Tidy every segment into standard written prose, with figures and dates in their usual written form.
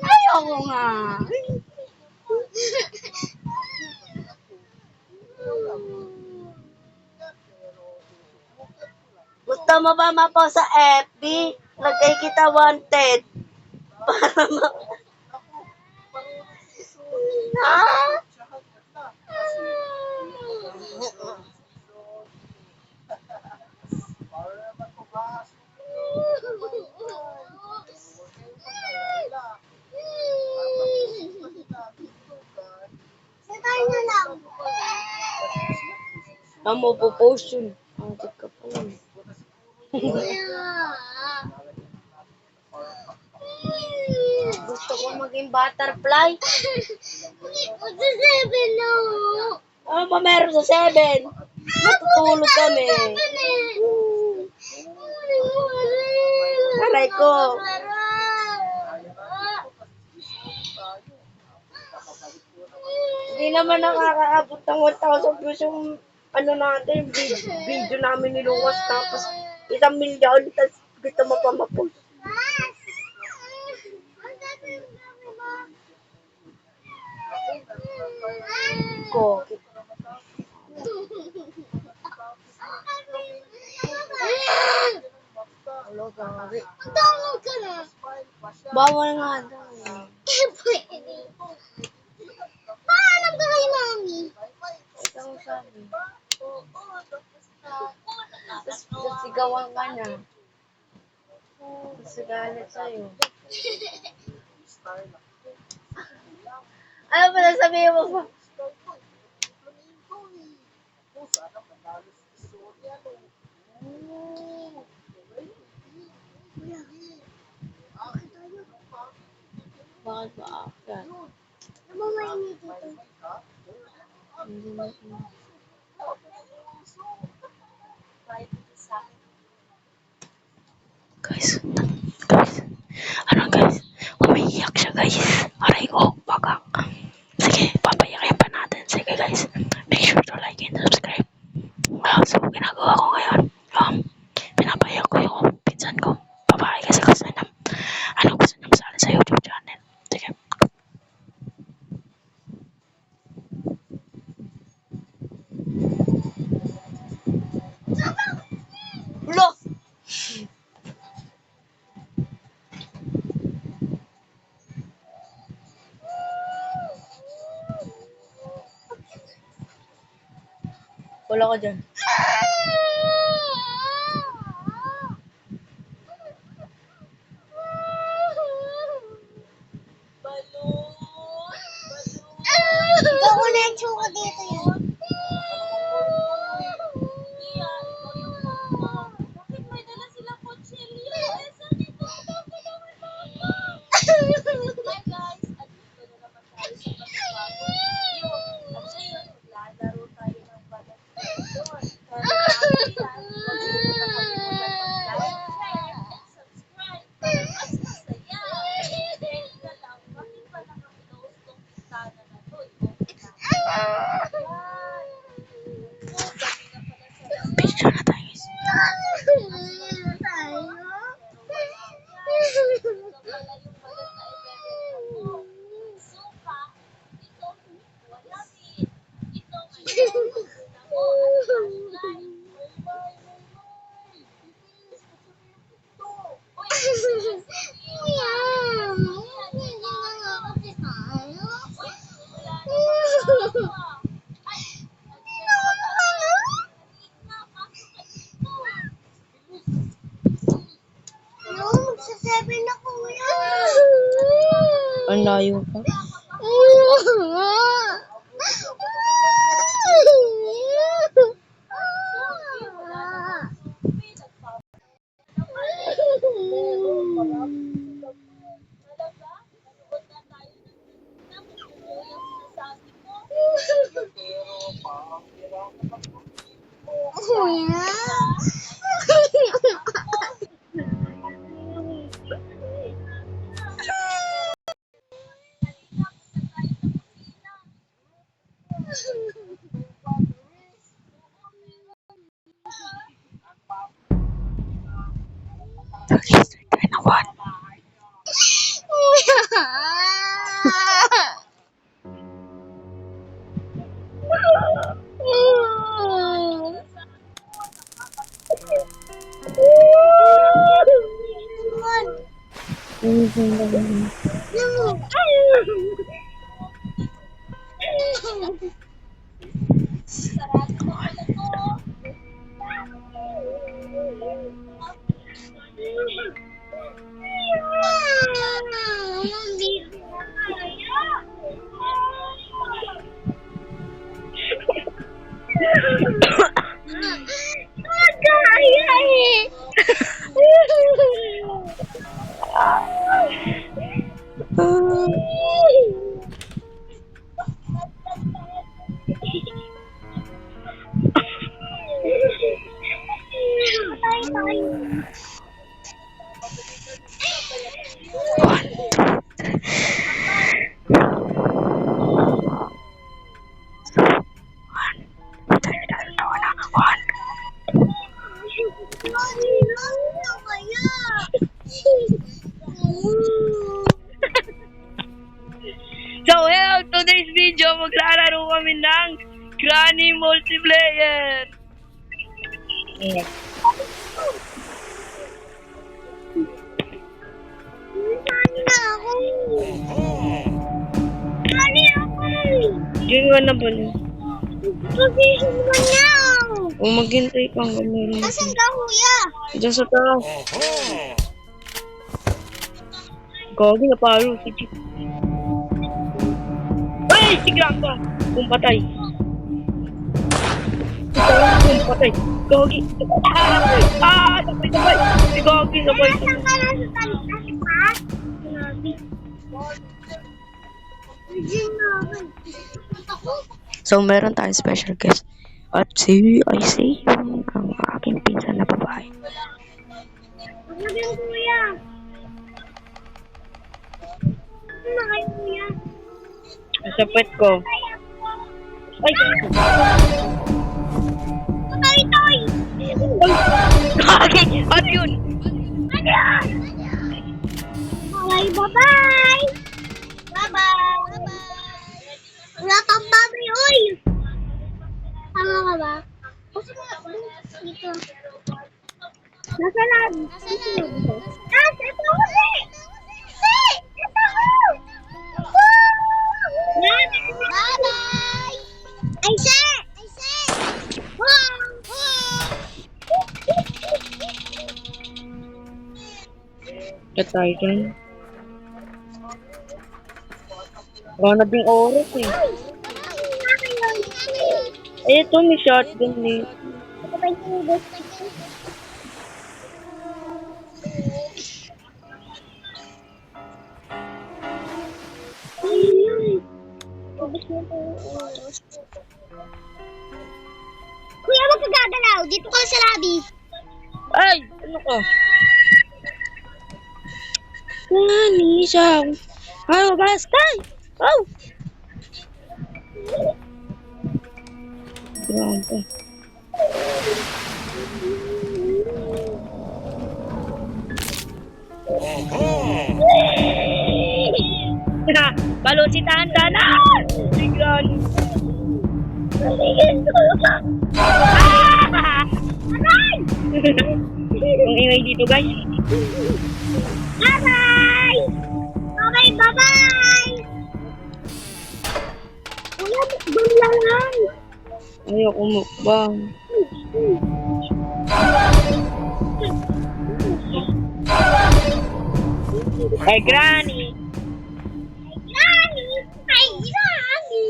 Ayoko nga. Gusto mo ba mapost sa FB? Lagay kita wanted. Para ma... Ah! Mo po post yun. Antik ka po. Gusto ko maging butterfly. Sa 7 no. Ano pa meron sa 7? Matutulog kami. Aray ko. Hindi naman nakakaabot ng 1,000 views yung ano natin, video namin ni Lucas, tapos 1,000,000, tapos gusto mo pa ma-post. Ko. Hello, gari. Tawag ka na. Bawal nga daw. Paalam ka kay mami. Ikaw sabi. Tapos sigawan ka na. Tapos galit sa'yo. Ano ba nasabihin mo ba? Bakit ba akyat? Ano ba mainit dito? Hindi na ito. Guys, ano guys? Umiiyak siya guys. Aray ko, baka. Sige, papayakin pa natin. Sige guys, make sure to like and subscribe. So, ginagawa ko ngayon, pinapayak ko yung pinsan ko. Babae kasi gusto niya. Ano gusto niya masali sa YouTube channel. Sige. Look! Wala ka dyan. Ikaw ko na yung tsuka dito yan. Bakit may dala sila kutsilyo? Saan ito? Hi guys! At dito na naman tayo sa pagbabago video. At ngayon, maglalaro tayo ng balat. Pero bago yan, huwag niyo muna kalimutan mag-like, share, and subscribe para mas masaya. Teka lang, bakit ba nakapinost tong pintana na to? Picture na tayo guys. Sa 7 na kuya. Ang layo pa. Okay, try na one. So, hello, today's video, maglalaro kami ng Granny Multiplayer. Ginawa na ba niya? Position mo na! O maghintay ka hanggang meron. Asan ka, kuya? Diyan sa taas. Gagi na paro si Chip. Ay! Si Grandpa! Kung patay. Kung patay. Gagi. Ah! Sabay! Si Gagi sabay. Asan ka na sa talas, ha? Grabe. Diyan na ako. Ako? So, meron tayong special guest. At si yung ang aking pinsan na babae. Huwag na din, kuya. Ano na kayo, kuya? Sa pet ko. Ay! Toy, toy! Gagi! Ano yun? Ano yan? Okay, bye-bye! Bye-bye! Wala kang baboy, oy! Tama ka ba? Dito. Nasa lab. Ah, ito ko si! Si! Ito ko! Bye-bye! Ay, si! Ay, si! Tatay dyan. Wala na ding oras eh. Eh, ito may shotgun eh. Kuya, wag ka gagalaw. Dito ka sa lobby. Ay! Ano ka? Nani siya? Ay, basta! Oh! Grabe. Palusitahan ka na! Sigan! Aray! Ang ingay dito, guys. Aray! Okay, bye-bye! Kuya, mukbang lang. Ayoko mukbang. Ay, Granny! Granny! Ay, Granny!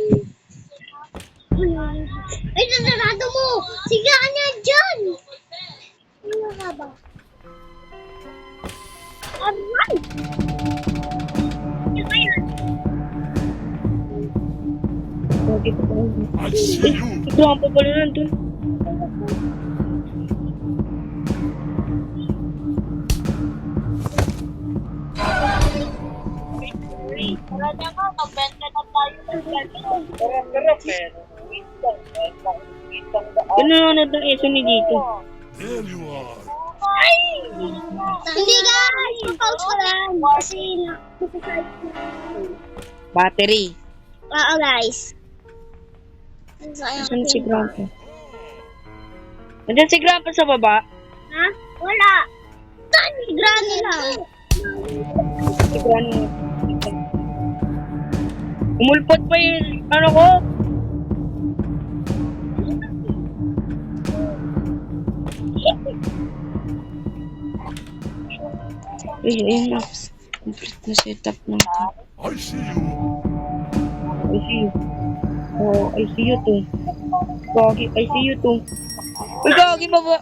Ay, nasarado mo! Si Granny dyan! Ano ka ba? Aray! Ano ba yan? Bakit ako? Ito ang papalo nandun. Tara na nga, magbenta na tayo ng ganito. Ano nanonood ng ESO ni dito? There you are. Ay! Hindi guys, pa-pause ko lang. Kasi na-charge ko. Battery. Oo guys. Sayang. Saan si Grandpa? Nandiyan si Grandpa sa baba. Ha? Wala. Saan si Granny lang? Si Grandpa. Umulpot pa yung ano ko. Ayun na. Complete na setup natin. I see you. I see you. Oh, I see you too. Gagi, I see you too. Uy, gagi baba.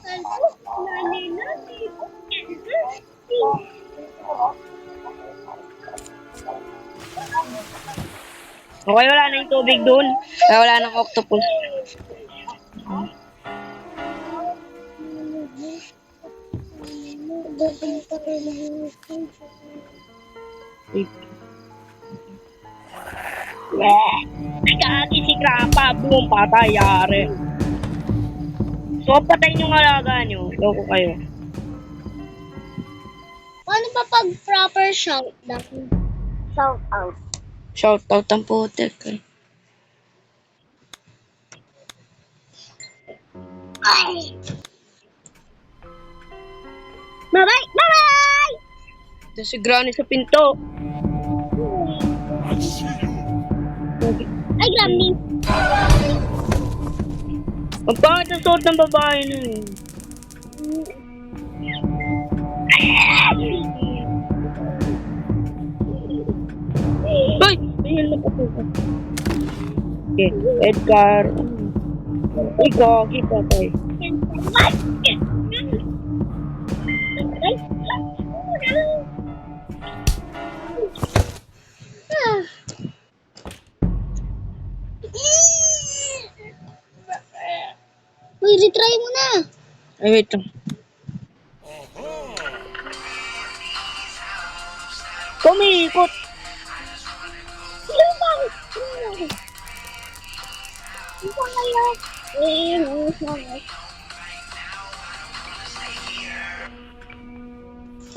Okay, wala na yung tubig dun. Kaya wala nang octopus. Wait. Gagi si Grandpa. Boom, patay, yari. So, patayin yung alaga nyo. Loko kayo. Paano pa pag proper shutdown? Shout out. Shout out ang putek eh. Ay. Bye-bye! Bye-bye! Ito si Granny sa pinto. I see you. Gagi. Ay, Grammy. Ang pangit ang suot ng babae na eh. Ay! Ayan na po. Okay, Edgar. Uy, gagi patay. Uy, retry mo na. Ay, wait lang. Kumikot! Ano ba? Ano kaya?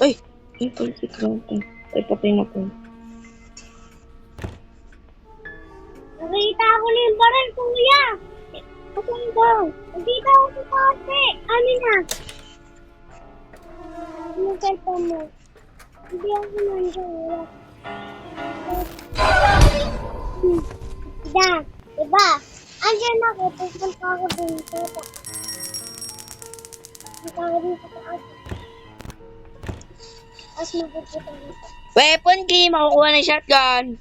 Ay! Ay, pala si Grandpa. Ay, patay na po. Nakita ko na yung baril, kuya. Asan ba? Nakita ko sa tate. Ano na? Ano cellphone mo? Hindi ako nandiyan. Diba? Andiyan ako. Pupunta ako dito. Pupunta ako dito sa ate. Tapos mapupunta dito. Weapon key! Makukuha ng shotgun!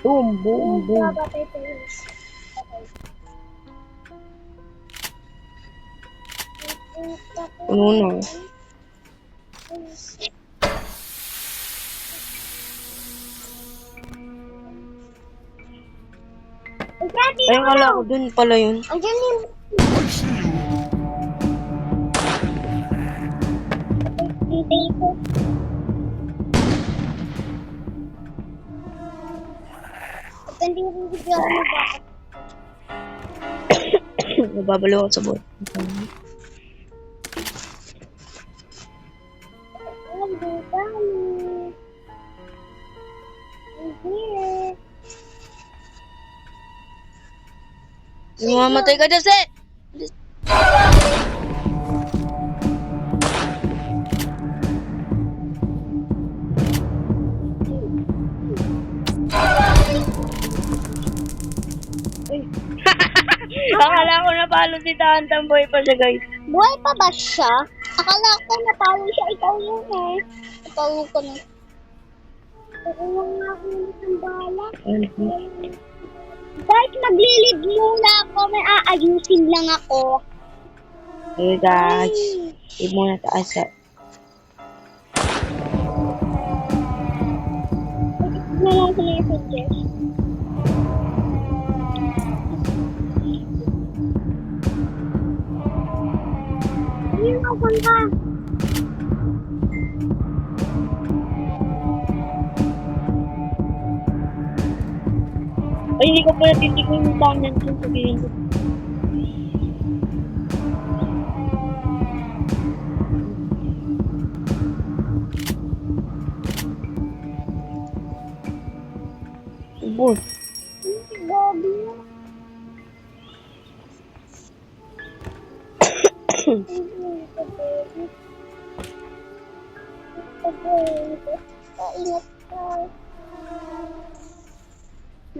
Boom, boom, boom. Patay ko yun. Patay. Ano na? Ay, wala ko dun pala yun. Andiyan yung I see you. dito. At hindi rin video ako magbasa. Nababalo ako sa buhay. Alam, dito. Here. Mamamatay ka, Jose! Akala ko napalo si Tantan Boy pa siya, guys. Buhay pa ba siya? Akala ko natalo siya. Ikaw yun eh. Natalo ko na. Pero lang nga ako ng bala. Guys, maglilid muna ako. May aayusin lang ako. Hey, guys. Hindi mo na taas. Na lang sa messages. Ayun ako ka. Ay, hindi ko pala titignan yung tangan ko. Sabihin ko. Tapos, Gabi na. Ingat ka.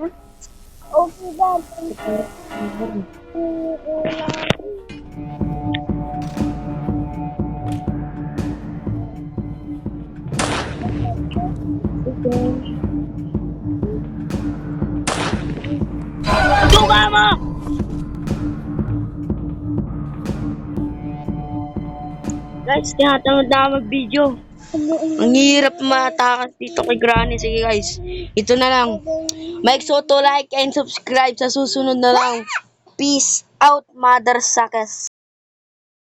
Ha? Okay, Dad. suka mo! Guys, tinatamad na ako mag-video. Ang hirap matakas dito kay Granny. Sige guys, ito na lang. Make sure to like and subscribe sa susunod na lang. Peace out, mother suckers.